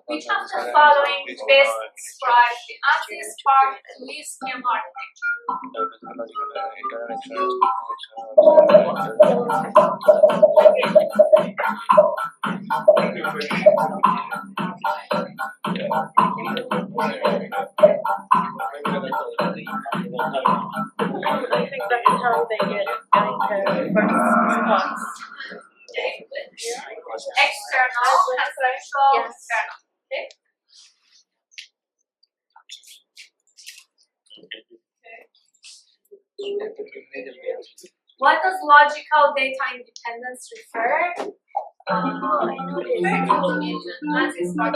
Which of the following best describes the ANSI-SPARC schema architecture? I think that's how they get first spots. External, conceptual, Yes. external. Okay. What does logical data independence refer? I know this. ANSI-SPARC.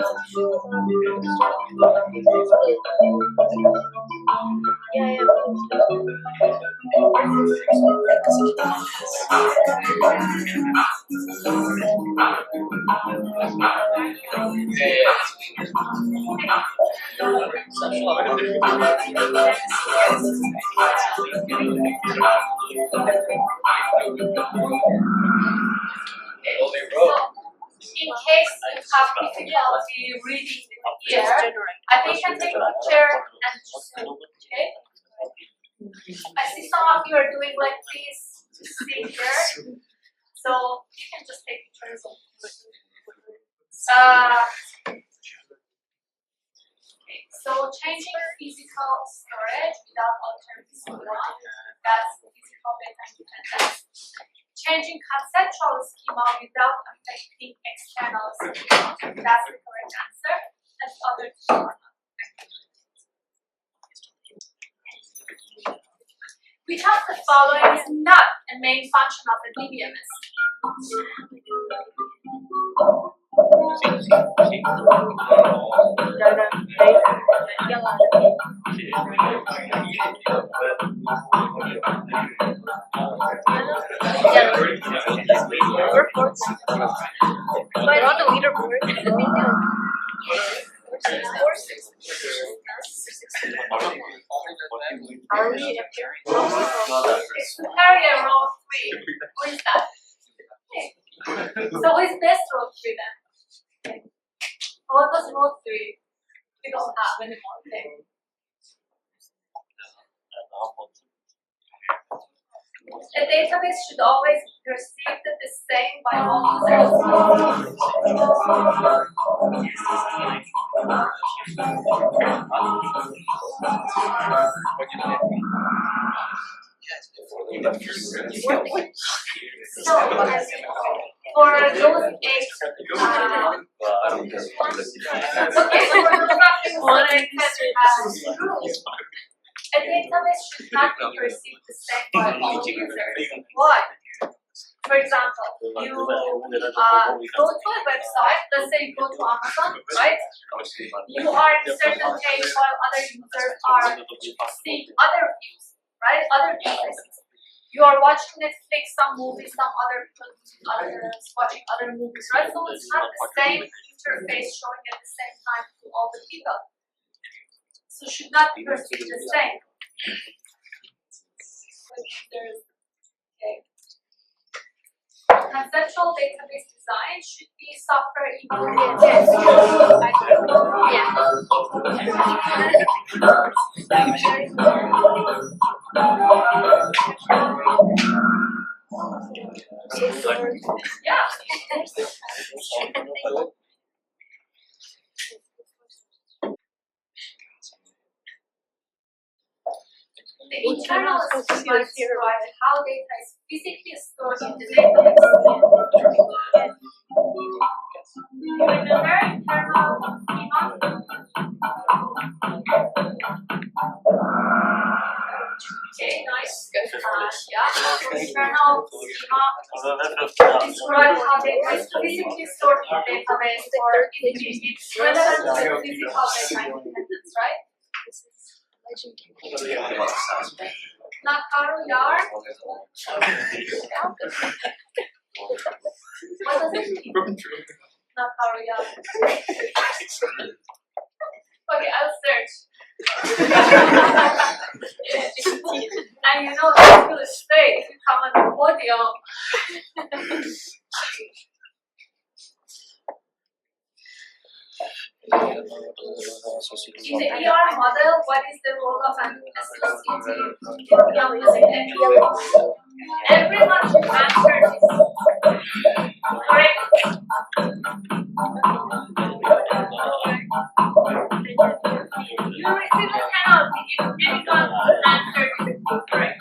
In case you have difficulty reading here, I think you can take a picture and just okay. I see some of you are doing like this to see here, so you can just take pictures. Okay, so changing physical storage without altering schema, that's physical data independence. Changing conceptual schema without affecting external schema, that's the correct answer. And other two are not. Which of the following is not a main function of a DBMS? But on the leaderboard, are we appearing? It's superior row 3. What is that? Okay. So what is best row 3 then? Okay. What was row 3? We don't have anymore. Okay. A database should always be perceived the same by all users. So, for those 8, okay, so for those that rules. A database should not be perceived the same by all users. Why? For example, you go to a website, let's say you go to Amazon, right? You are in a certain page while other users are seeing other views, right? Other devices. You are watching Netflix, some movies, some others watching other movies, right? So it's not the same interface showing at the same time to all the people. So should not be perceived the same. Okay. Conceptual database design should be software evaluated. Yeah. The internal schema describes how data is physically stored in the database. Remember internal schema? Okay, nice. Yeah, so internal schema describes how data is physically stored in the database, or it's relevant to the physical data independence, right? Nakaru yar? What does it mean? Nakaru yar. Okay, I'll search. And you know, that's really straight. If you come on, what podium. In the ER model, what is the role of an associative entity? Everyone should answer this. Correct? You receive a penalty if anyone answers this correct.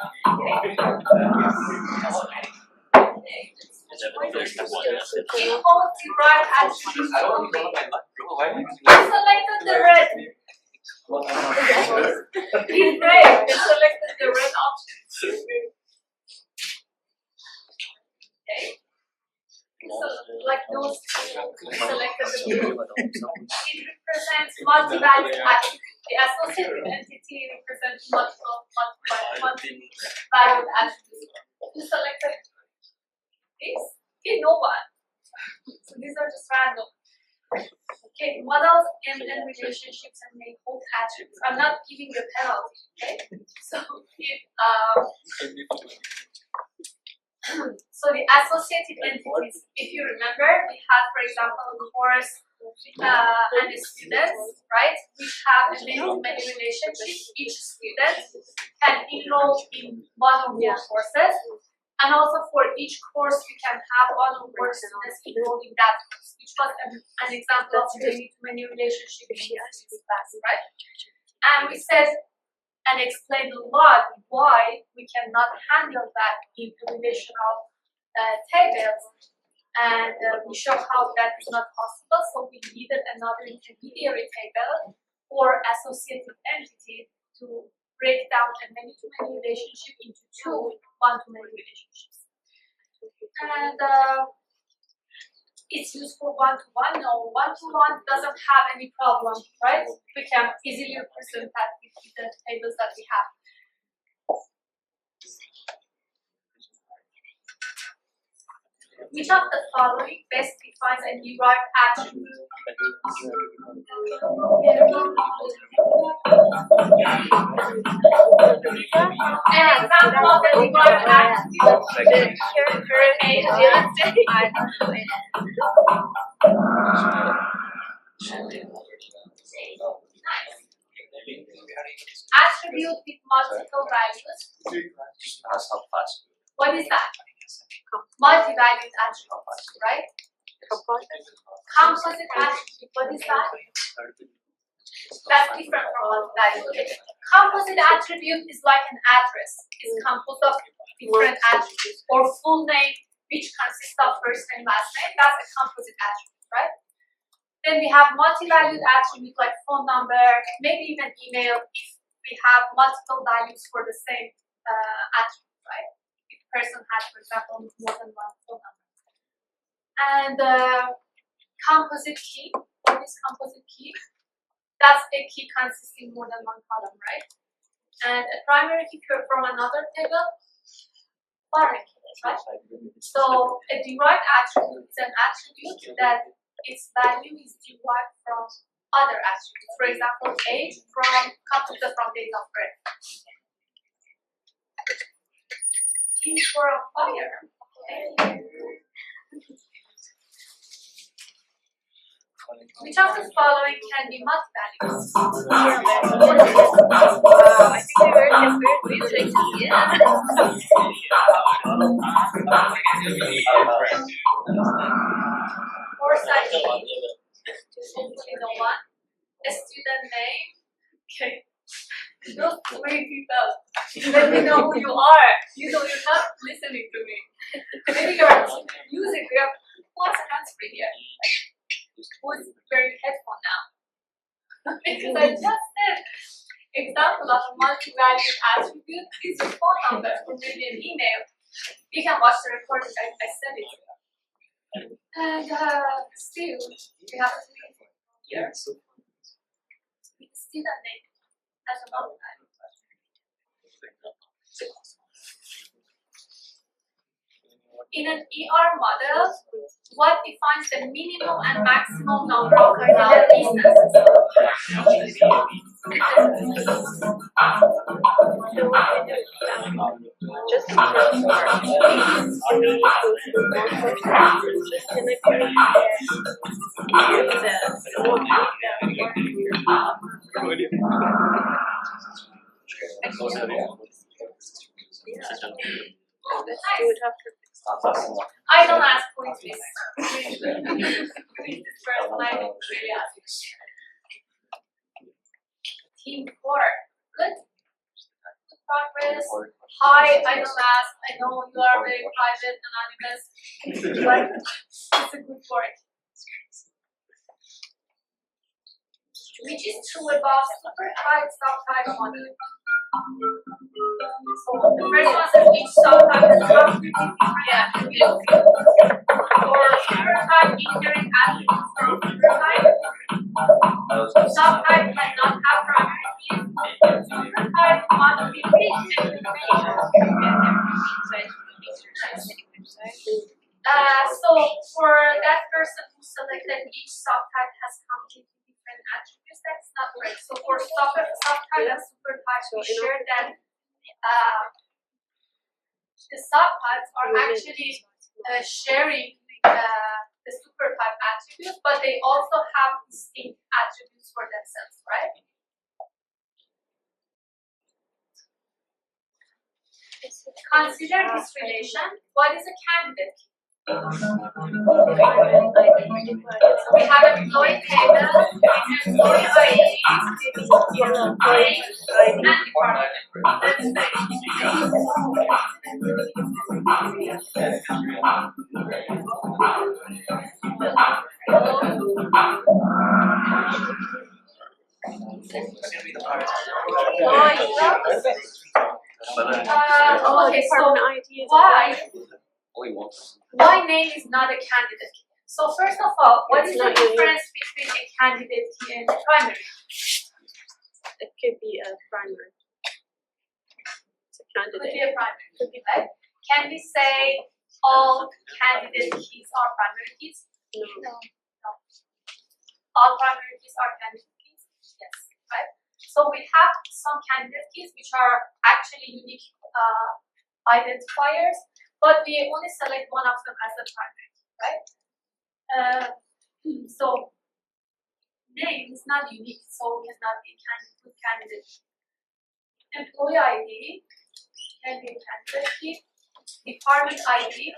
In both derived attributes only. You selected the red. In red, you selected the red option. Okay. So, like those selected the blue. It represents multi-valued attributes. The associative entity represents multi-valued attributes. You selected this? Okay, no one. So these are just random. Okay, models and relationships and make both attributes. I'm not giving the penalty, okay? So if so the associative entities, if you remember, we had, for example, a course and the students, right? Which have a many relationship. Each student can enroll in one or more courses. And also for each course, we can have one or more students enrolled in that course, which was an example of many relationship in this class, right? And we said and explained a lot why we cannot handle that in relational tables. And we show how that is not possible, so we needed another intermediary table or associative entity to break down a many-to-many relationship into two one-to-many relationships. And it's used for one-to-one. No, one-to-one doesn't have any problem, right? We can easily represent that with the tables that we have. Which of the following best defines a derived attribute? An example of a derived attribute. Attribute with multiple values. What is that? Multi-valued attribute, right? Composite attribute, what is that? That's different from multi-valued. Okay. Composite attribute is like an address. It's composed of different attributes or full name which consists of first name, last name. That's a composite attribute, right? Then we have multi-valued attribute like phone number, maybe even email if we have multiple values for the same attribute, right? Person has, for example, more than one phone number. And composite key, what is composite key? That's a key consisting more than one column, right? And a primary key from another table, foreign key, right? So a derived attribute is an attribute that its value is derived from other attributes. For example, age computed from date of birth. For a fire. Which of the following can be multi-valued? I think they were different. Or such no one. A student name. Okay. Those three people. Let me know who you are. You know you're not listening to me. Maybe you're using who has a hands-free here? Who is wearing headphone now? Because I just said example of a multi-valued attribute is your phone number or maybe an email. You can watch the recording, I said it. And still, we have to here. With the student name as a multi-valued. In an ER model, what defines the minimum and maximum number of instances? Just in terms of our can we go through more courses? Can I I don't ask quizzes. First line of curiosity. Teamwork. Good. Good progress. Hi, I don't ask. I know you are very private, anonymous, but it's a good work. Which is true about supertype, subtype, model. So the first one says each subtype has completely different for supertype inherent attributes from supertype. Subtype cannot have primary keys. Supertype must be fixed. So for that person who selected each subtype has completely different attributes, that's not correct. So for subtype and supertype, we share that the subtypes are actually sharing the supertype attributes, but they also have distinct attributes for themselves, right? Consider this relation. What is a candidate key? We have employee table, employee ID, and department. Okay, so why name is not a candidate key? So first of all, what is the difference between a candidate key and a primary key? It could be a primary. It's a candidate. Could be a primary key, right? Can we say all candidate keys are primary keys? No. All primary keys are candidate keys? Yes, right? So we have some candidate keys which are actually unique identifiers, but we only select one of them as a primary key, right? So name is not unique, so it cannot be good candidate. Employee ID can be a candidate key. Department ID.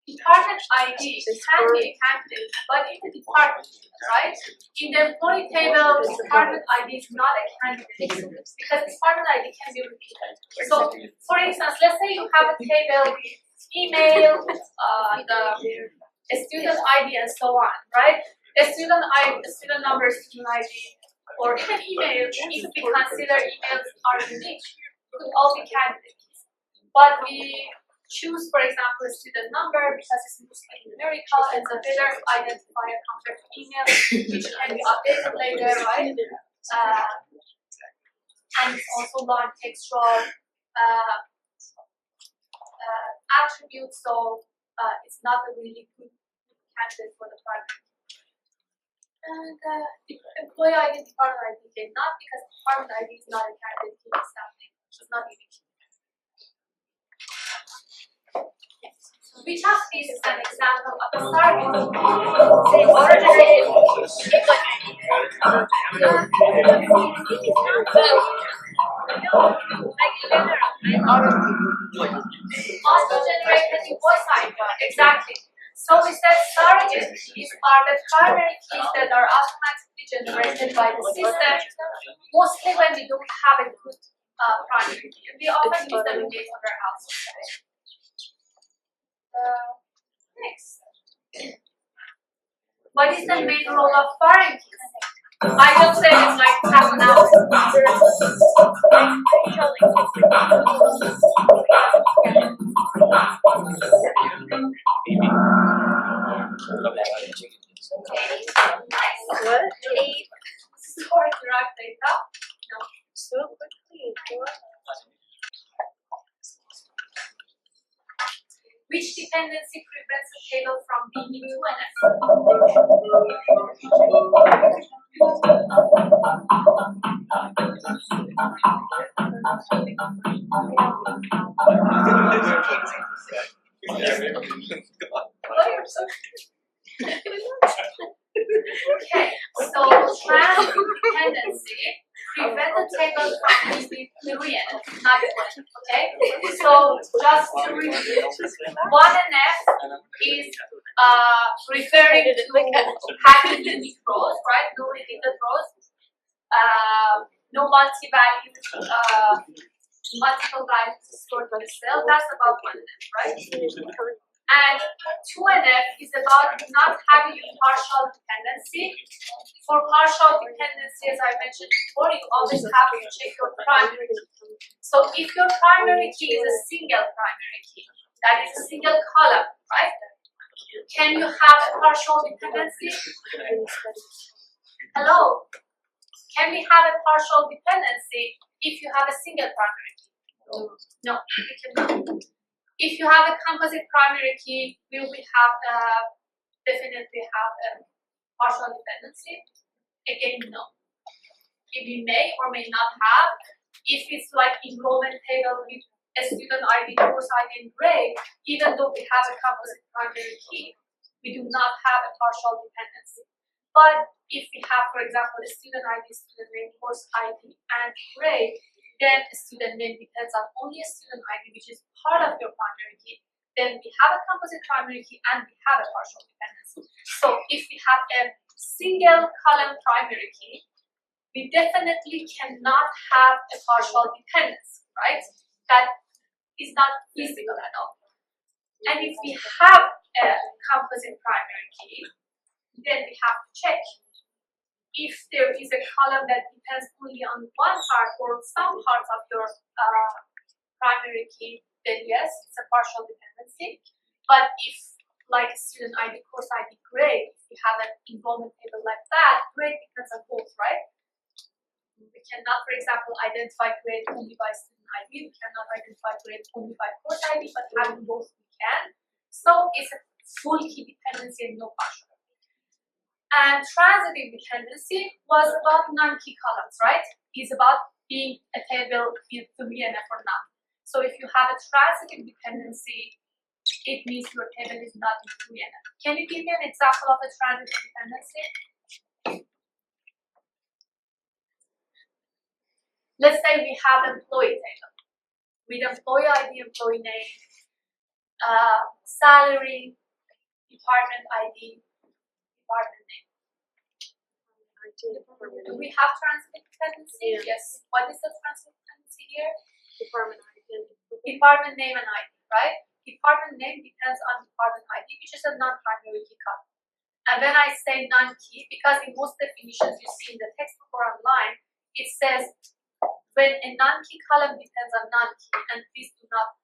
Department ID can be a candidate, but in the department, right? In the employee table, department ID is not a candidate because department ID can be repeated. So, for instance, let's say you have a table with email, the student ID, and so on, right? A student ID, student number, student ID, or even email. If we consider emails are unique, could all be candidates. But we choose, for example, a student number because it's mostly numerical and a better identifier compared to email, which can be updated later, right? And it's also non-textual attribute, so it's not a really good candidate for the primary. And the employee ID, department ID cannot because department ID is not a candidate key staffing, it's not unique. Which of these is an example of a SPARC? Auto-generated invoice ID. Exactly. So we said surrogate keys are the primary keys that are automatically generated by the system, mostly when we don't have a good primary key. We often use them in data warehouse. Next. What is the main role of foreign keys? I just said it's like half an hour. What? Store direct data? No. So quickly. Which dependency prevents the table from being in 2NF? Okay, so trans dependency prevent the table from being 3NF, not 1. Okay, so just to review, 1NF is referring to having unique rows, right? No repeated rows, no multi-value, multiple values stored in the cell. That's about 1NF, right? And 2NF is about not having a partial dependency. For partial dependency, as I mentioned before, you always have to check your primary key. So if your primary key is a single primary key, that is a single column, right? Can you have a partial dependency? Hello? Can we have a partial dependency if you have a single primary key? No, we cannot. If you have a composite primary key, will we have definitely have a partial dependency? Again, no. We may or may not have. If it's like enrollment table with a student ID, course ID, and grade, even though we have a composite primary key, we do not have a partial dependency. But if we have, for example, a student ID, student name, course ID, and grade, then a student name depends on only a student ID, which is part of your primary key. Then we have a composite primary key and we have a partial dependency. So if we have a single column primary key, we definitely cannot have a partial dependency, right? That is not feasible at all. And if we have a composite primary key, then we have to check if there is a column that depends only on one part or some parts of your primary key, then yes, it's a partial dependency. But if, like student ID, course ID, grade, if we have an enrollment table like that, grade depends on both, right? We cannot, for example, identify grade only by student ID, we cannot identify grade only by course ID, but having both we can. So it's a full key dependency and no partial. And transitive dependency was about non-key columns, right? It's about being a table with 3NF or not. So if you have a transitive dependency, it means your table is not in 3NF. Can you give me an example of a transitive dependency? Let's say we have employee table with employee ID, employee name, salary, department ID, department name. Do we have transitive dependency? Yeah. Yes. What is the transitive dependency here? Department ID. Department name and ID, right? Department name depends on department ID, which is a non-primary key column. And when I say non-key, because in most definitions you see in the textbook or online, it says when a non-key column depends on non-key, and please do not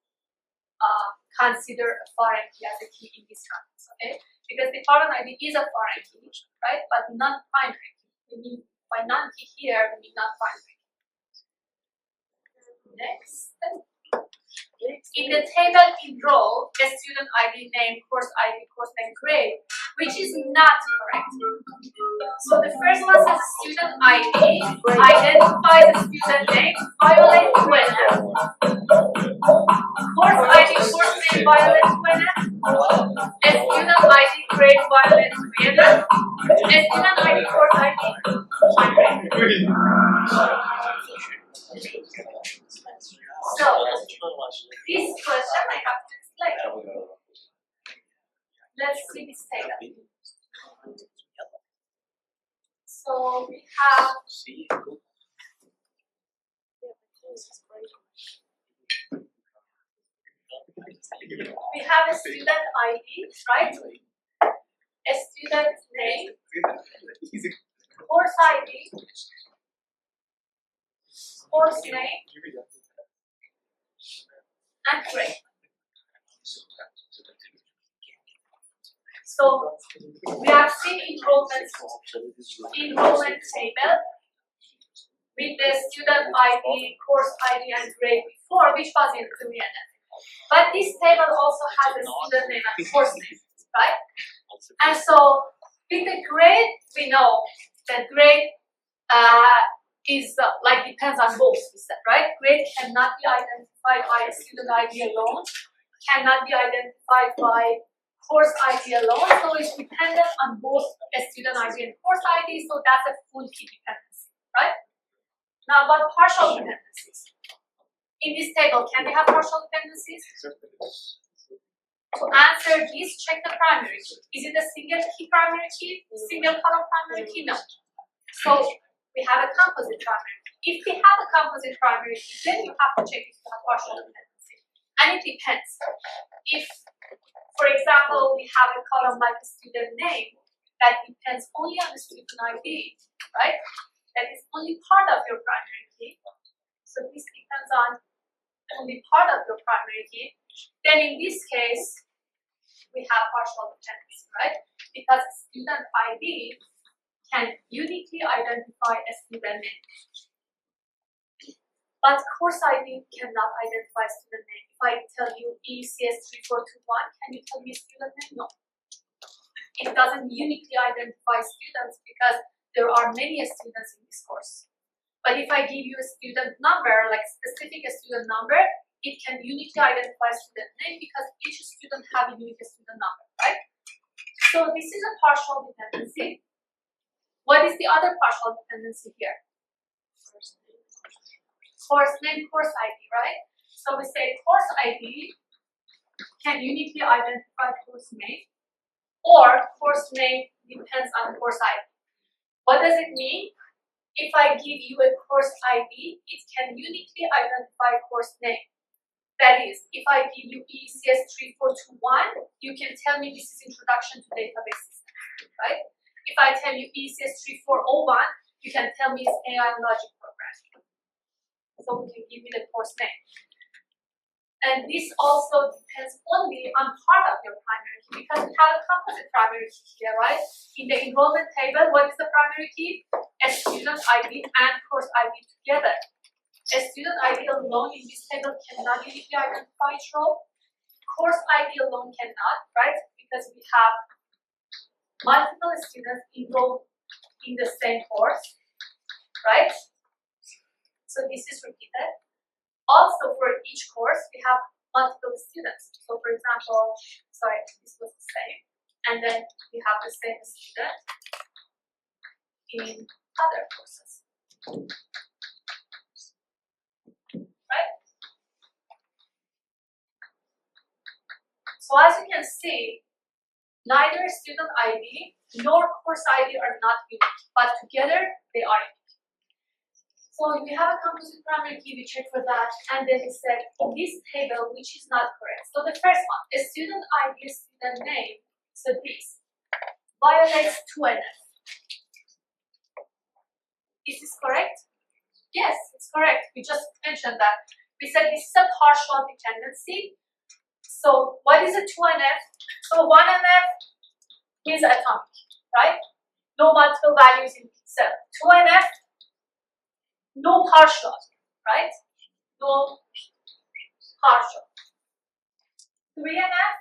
consider a foreign key as a key in this context, okay? Because department ID is a foreign key, right? But non-primary key. We mean by non-key here, we mean non-primary. Next. In the table enroll, a student ID name, course name, grade, which is not correct. So the first one says student ID, identifies the student name, violate 2NF. Course ID, course name, violate 2NF. A student ID, grade, violate 3NF. A student ID, course ID, So, this question I have to explain. Let's see this table. So, we have a student ID, right? A student name, course ID, course name, and grade. So we have seen enrollment table with the student ID, course ID, and grade before, which was in 3NF. But this table also has a student name and course name, right? And so with the grade, we know that grade is depends on both, we said, right? Grade cannot be identified by a student ID alone, cannot be identified by course ID alone, so it's dependent on both a student ID and course ID, so that's a full key dependency, right? Now about partial dependencies. In this table, can we have partial dependencies? To answer this, check the primary key. Is it a single key primary key? Single column primary key? No. So we have a composite primary key. If we have a composite primary key, then you have to check if you have partial dependency. And it depends. If, for example, we have a column like a student name that depends only on the student ID, right? That is only part of your primary key. So this depends on only part of your primary key. Then in this case, we have partial dependency, right? Because student ID can uniquely identify a student name. But course ID cannot identify student name. If I tell you ECS 3421, can you tell me student name? No. It doesn't uniquely identify students because there are many students in this course. But if I give you a student number, like specific student number, it can uniquely identify student name because each student has a unique student number, right? So this is a partial dependency. What is the other partial dependency here? Course name, course ID, right? So we say course ID can uniquely identify course name, or course name depends on course ID. What does it mean? If I give you a course ID, it can uniquely identify course name. That is, if I give you ECS 3421, you can tell me this is Introduction to Database Systems, right? If I tell you ECS 3401, you can tell me it's AI and Logic Programming. So you can give me the course name. And this also depends only on part of your primary key because we have a composite primary key here, right? In the enrollment table, what is the primary key? A student ID and course ID together. A student ID alone in this table cannot uniquely identify its role. Course ID alone cannot, right? Because we have multiple students enrolled in the same course, right? So this is repeated. Also, for each course, we have multiple students. So, for example, sorry, this was the same. And then we have the same student in other courses. Right? So, as you can see, neither student ID nor course ID are not unique, but together they are unique. So we have a composite primary key, we check for that, and then we said in this table, which is not correct. So the first one, a student ID, student name, so this violates 2NF. Is this correct? Yes, it's correct. We just mentioned that. We said this is a partial dependency. So what is a 2NF? So 1NF is atomic, right? No multiple values in cell. 2NF, no partial, right? No partial. 3NF,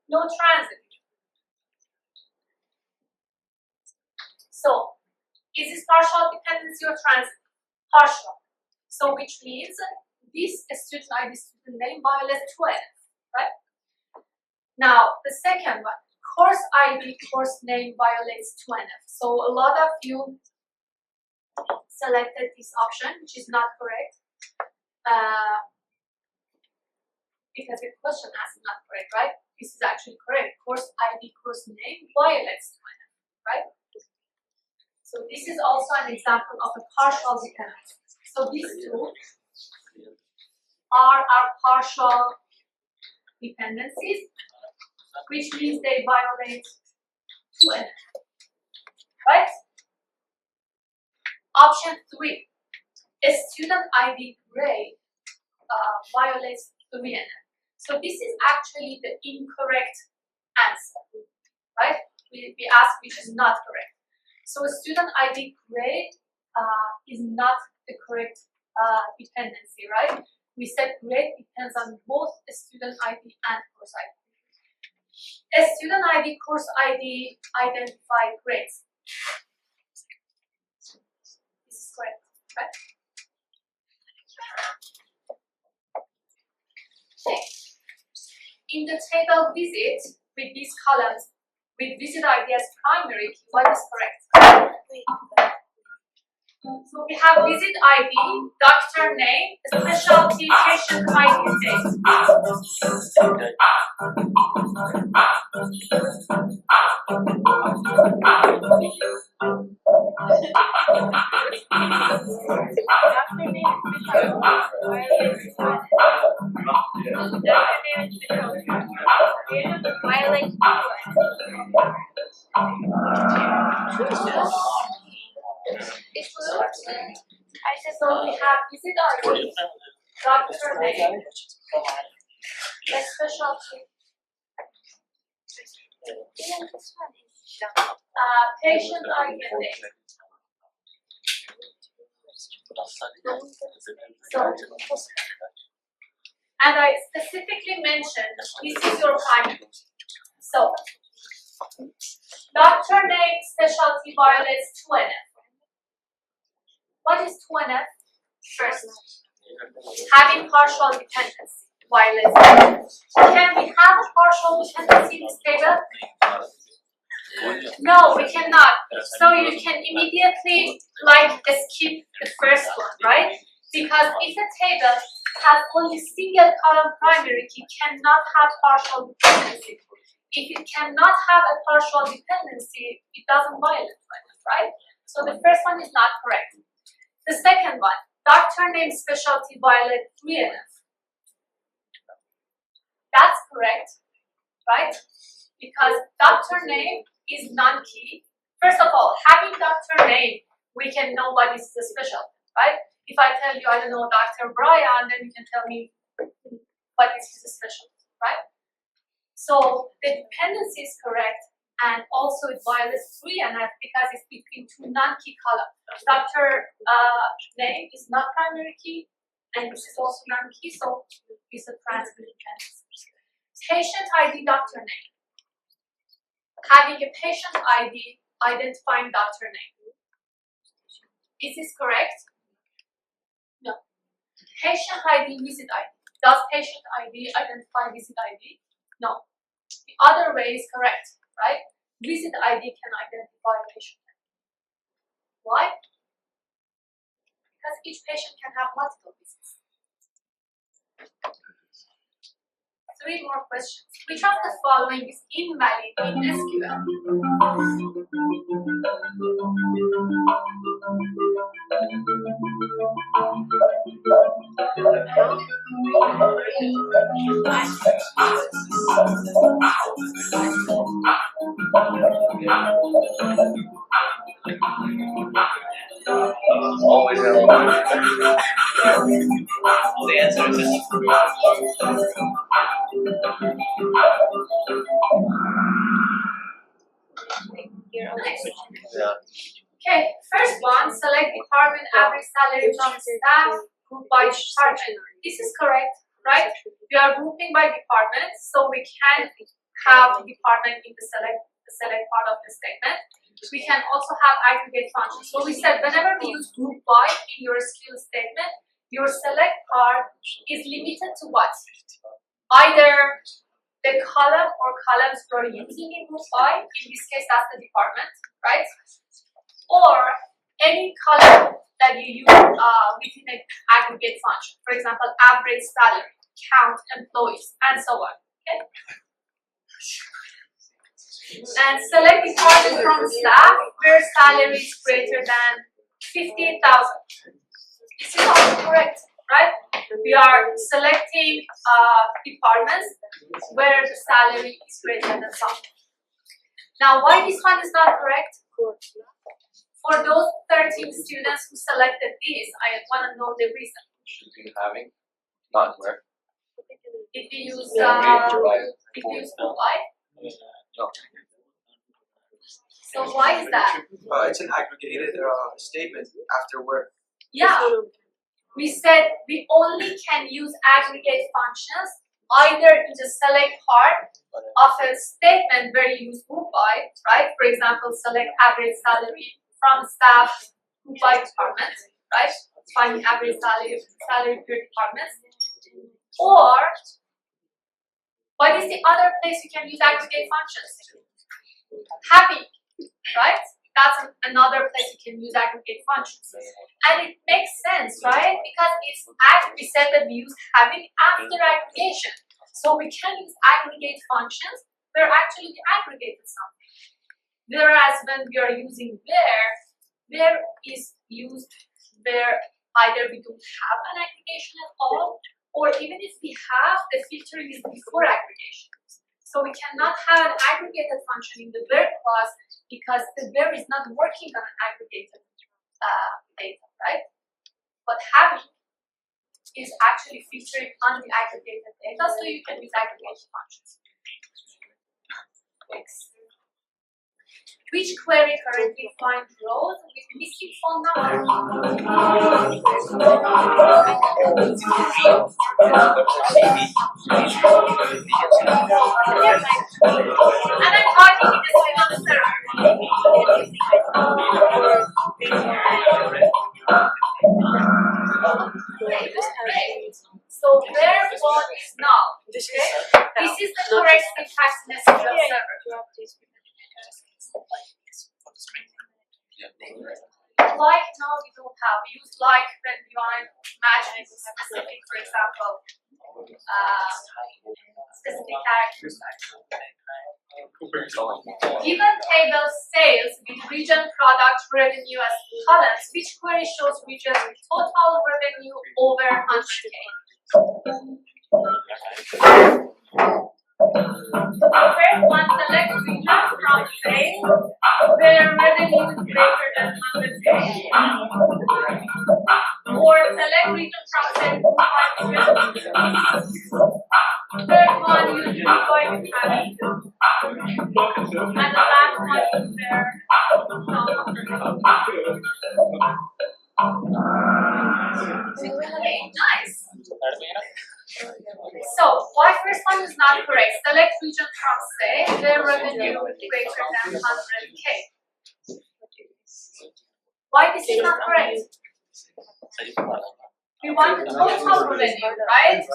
no transit. So, is this partial dependency or transit? Partial. So, which means this student ID, student name violates 2NF, right? Now, the second one, course ID, course name violates 2NF. So, a lot of you selected this option, which is not correct, because the question asked is not correct, right? This is actually correct. Course ID, course name violates 2NF, right? So this is also an example of a partial dependency. So these two are our partial dependencies, which means they violate 2NF, right? Option 3, a student ID grade violates 3NF. So this is actually the incorrect answer, right? We asked which is not correct. So a student ID grade is not the correct dependency, right? We said grade depends on both student ID and course ID. A student ID, course ID identify grades. This is correct, right? Okay. In the table visit with these columns, with visit ID as primary key, what is correct? So we have visit ID, doctor name, specialty, patient ID, date. So we have visit ID, doctor name, specialty, patient ID, date. And I specifically mentioned this is your primary. So, doctor name, specialty violates 2NF. What is 2NF? First, having partial dependency violates. Can we have a partial dependency in this table? No, we cannot. So you can immediately skip the first one, right? Because if a table has only single column primary key, cannot have partial dependency. If it cannot have a partial dependency, it doesn't violate 2NF, right? So the first one is not correct. The second one, doctor name specialty violate 3NF. That's correct, right? Because doctor name is non-key. First of all, having doctor name, we can know what is the specialty, right? If I tell you, I don't know, Dr. Brian, then you can tell me what is his specialty, right? So the dependency is correct, and also it violates 3NF because it's between two non-key columns. Doctor name is not primary key, and this is also non-key, so it's a transfer dependency. Patient ID, doctor name. Having a patient ID identifying doctor name. Is this correct? No. Patient ID, visit ID. Does patient ID identify visit ID? No. The other way is correct, right? Visit ID can identify patient ID. Why? Because each patient can have multiple visits. 3 more questions. Which of the following is invalid in SQL? Always have the answer is just Okay, first one, select department average salary from staff, group by department. This is correct, right? We are grouping by department, so we can have the department in the select part of the statement. We can also have aggregate functions. So we said whenever we use group by in your skill statement, your select part is limited to what? Either the column or columns you're using in group by, in this case that's the department, right? Or any column that you use within an aggregate function. For example, average salary, count employees, and so on. Okay? And select department from staff where salary is greater than 15,000. This is also correct, right? We are selecting departments where the salary is greater than something. Now, why this one is not correct? For those 13 students who selected this, I want to know the reason. should be having, not where. If you use why? No. So why is that? It's an aggregated statement after where. Yeah. we said we only can use aggregate functions either in the select part of a statement where you use group by, right? For example, select average salary from staff group by department, right? Finding average salary per department. Or what is the other place you can use aggregate functions? Having, right? That's another place you can use aggregate functions. And it makes sense, right? Because it's we said that we use having after aggregation. So we can use aggregate functions where actually we aggregated something. Whereas when we are using where is used where either we don't have an aggregation at all, or even if we have, the filtering is before aggregation. So we cannot have an aggregated function in the where clause because the where is not working on an aggregated data, right? But having is actually filtering on the aggregated data, so you can use aggregation functions. Next. Which query currently finds rows with missing phone number? And I'm talking in the SQL server. Great. So where one is now. Okay? This is the correct syntax in SQL server. Like now we don't have. We use like when we want to imagine specific, for example, specific characters. Given table sales with region, product, revenue as columns, which query shows region with total revenue over 100K? First one, select region from sales where revenue is greater than 100K. Or select region from sales by region. Third one, use group by having. And the last one is where okay, nice. So, why first one is not correct? Select region from say where revenue is greater than 100K. Why this is not correct? We want the total revenue, right?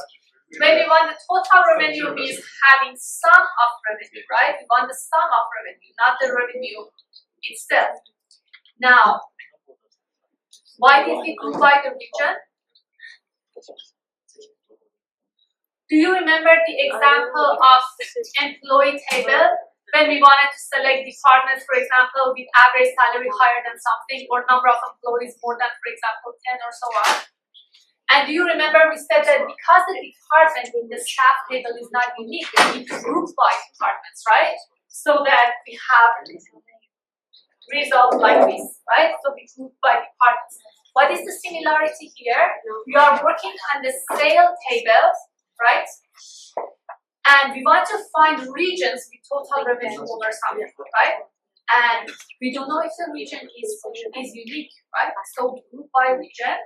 When we want the total revenue means having sum of revenue, right? We want the sum of revenue, not the revenue itself. Now, why did we group by the region? Do you remember the example of employee table when we wanted to select departments, for example, with average salary higher than something or number of employees more than, for example, 10 or so on? And do you remember we said that because the department in the staff table is not unique, we need to group by departments, right? So that we have results like this, right? So we group by departments. What is the similarity here? We are working on the sale table, right? And we want to find regions with total revenue over something, right? And we don't know if the region is unique, right? So we group by region.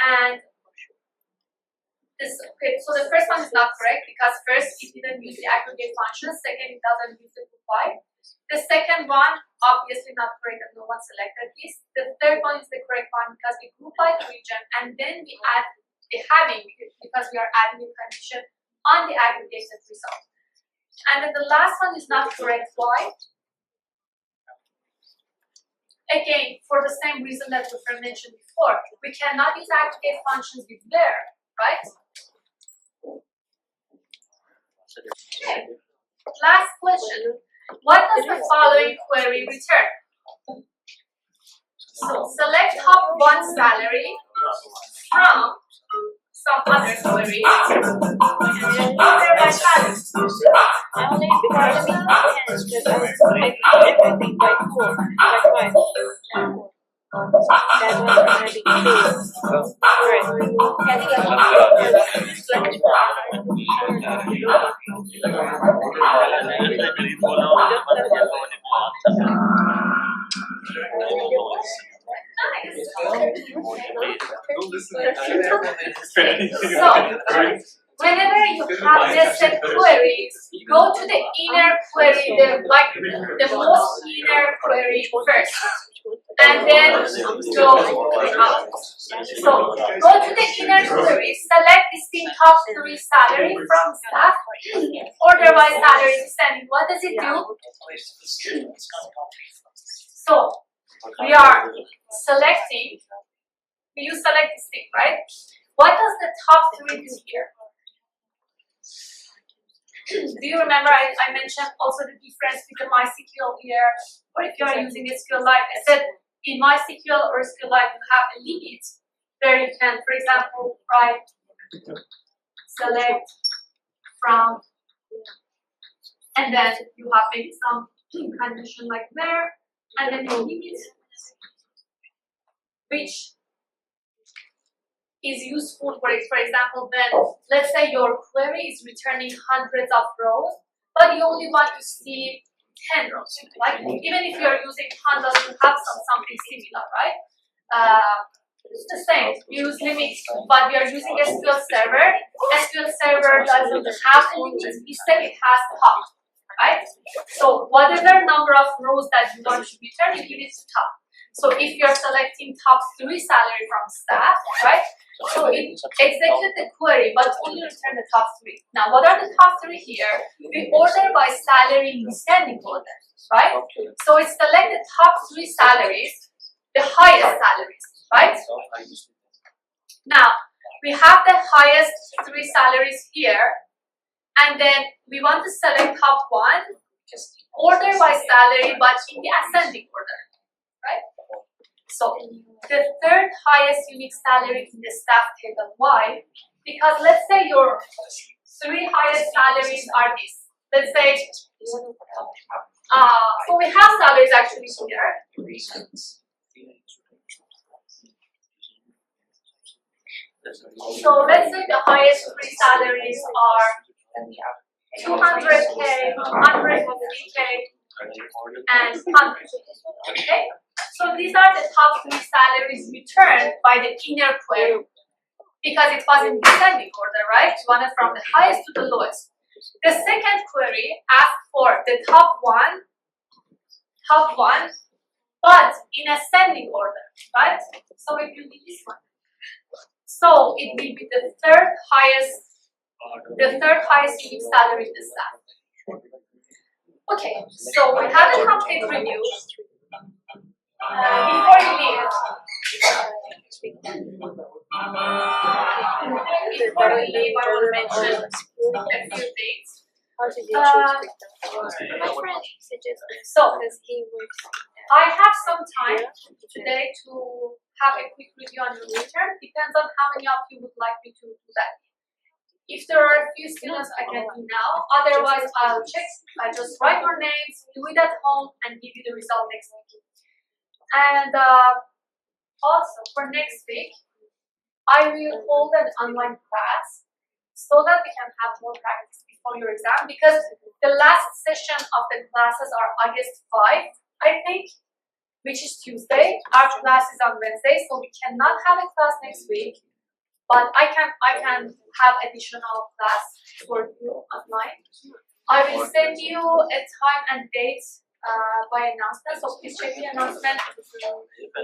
And this, okay, so the first one is not correct because first it didn't use the aggregate function, second it doesn't use the group by. The second one, obviously not correct and no one selected this. The third one is the correct one because we group by the region and then we add the having because we are adding a condition on the aggregated result. And then the last one is not correct. Why? Again, for the same reason that we mentioned before, we cannot use aggregate functions with where, right? Okay. Last question. What does the following query return? So select top one salary from some other query. Order by salary. I only because I everything by 4. That's why. That was already 2. Nice. whenever you have nested queries, go to the inner query, the most inner query first, and then go to the out. So go to the inner query, select distinct top 3 salary from staff, order by salary descending. What does it do? So we are selecting. We use select distinct, right? What does the top 3 do here? Do you remember I mentioned also the difference between MySQL here, or if you are using SQLite, I said in MySQL or SQLite you have a limit where you can, for example, write select from, and then you have maybe some condition like there, and then your limit, which is useful for example, when let's say your query is returning hundreds of rows, but you only want to see 10 rows. Like even if you're using pandas, you have something similar, right? It's the same. We use limits, but we are using SQL Server. SQL Server doesn't have limits, instead it has top, right? So whatever number of rows that you want to return, you give it to top. So if you're selecting top 3 salary from staff, right? So it executes the query, but only return the top 3. Now, what are the top 3 here? We order by salary in descending order, right? So it selects the top 3 salaries, the highest salaries, right? Now, we have the highest 3 salaries here, and then we want to select top 1, order by salary, but in the ascending order, right? So the 3rd highest unique salary in the staff table. Why? Because let's say your 3 highest salaries are this. Let's say, so we have salaries actually here. So let's say the highest 3 salaries are 200K, 150K, and 100. Okay? So these are the top 3 salaries returned by the inner query, because it was in descending order, right? You want it from the highest to the lowest. The second query asked for the top one, but in ascending order, right? So it will be this one. So it will be the third highest unique salary in the staff. Okay, so we have a complete review. Before you leave, I want to mention a few things. My friend suggested because he works. I have some time today to have a quick review on your midterm. Depends on how many of you would like me to do that. If there are a few students, I can do now. Otherwise, I'll check. I just write your names, do it at home, and give you the result next week. And also for next week, I will hold an online class so that we can have more practice before your exam, because the last session of the classes are August 5, I think, which is Tuesday. Our class is on Wednesday, so we cannot have a class next week. But I can have additional class for you online. I will send you a time and date by announcement, so please check the announcement.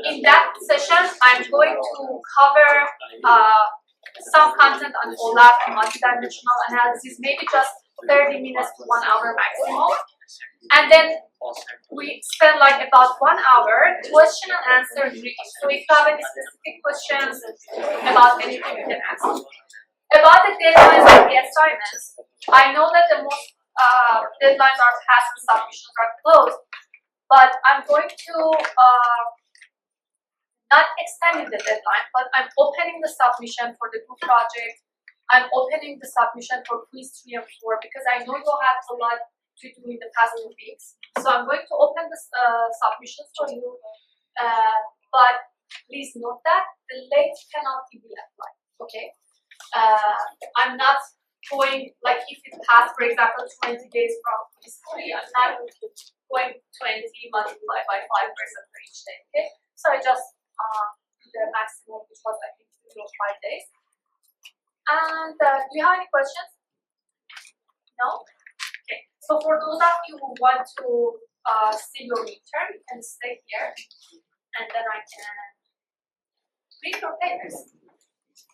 In that session, I'm going to cover some content on OLAP and multidimensional analysis, maybe just 30 minutes to 1 hour maximum. And then we spend like about 1 hour question and answer reading. So if you have any specific questions about anything, you can ask. About the deadlines of the assignments, I know that the most deadlines are passed and submissions are closed, but I'm going to not extending the deadline, but I'm opening the submission for the group project. I'm opening the submission for quiz 3 and 4 because I know you'll have a lot to do in the past 2 weeks. So I'm going to open the submissions for you, but please note that the late penalty will apply. Okay, I'm not going, like if it passed, for example, 20 days from quiz 3, I'm not going 20 multiplied by 5% for each day. Okay, so I just do the maximum, which was I think 3 to 5 days. And do you have any questions? No? Okay. So for those of you who want to see your midterm, you can stay here, and then I can read your papers.